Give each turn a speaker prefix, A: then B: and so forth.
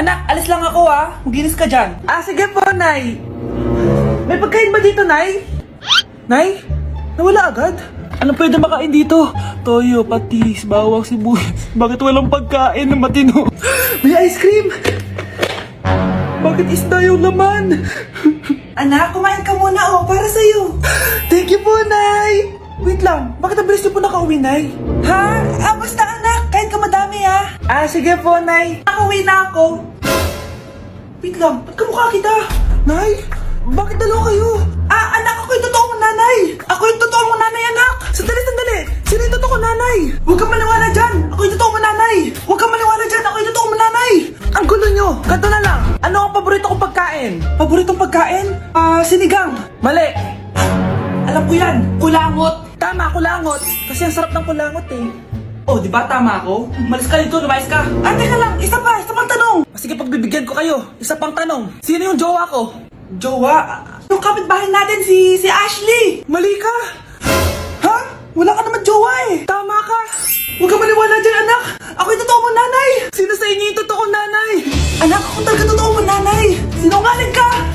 A: Anak, alis lang ako Maginis ka dyan. Sige po, Nay. May pagkain ba dito, Nay? Nay? Nawala agad? Anong pwede makain dito? Toyo, patis, bawang, sibuyas. Bakit walang pagkain na matino? May ice cream! Bakit isda yung laman? Anak, kumain ka muna para sa'yo. Thank you po, Nay! Wait lang, bakit ang bilis niyo po nakauwi, Nay? Basta anak, kain ka madami sige po, Nay. Nakauwi na ako. Wait lang, ba't kamukha kita? Nay, bakit dalawa kayo? Anak, ako yung totoo mong nanay. Ako yung totoo mong nanay, anak. Sandali. Sino yung totoo mong nanay? Huwag kang maniwala dyan. Ako yung totoo mong nanay. Huwag kang maniwala dyan. Ako yung totoo mong nanay. Ang gulo nyo. Ganto na lang. Ano ang paborito kong pagkain? Paboritong pagkain? Sinigang. Mali. Alam ko yan. Kulangot. Tama, kulangot. Kasi ang sarap ng kulangot di ba tama ako? Malis ka dito, lumayas ka. Teka lang. Isa pang tanong. Sige, pagbibigyan ko kayo. Isa pang tanong. Sino yung jowa ko? Jowa? Yung kapitbahay natin, si Ashley! Mali ka! Ha? Wala ka naman jowa Tama ka! Huwag ka maniwala dyan, anak! Ako yung totoo mong nanay! Sino sa inyo yung totoo nanay? Anak, ako talaga totoo mong nanay! Sinungaling ka!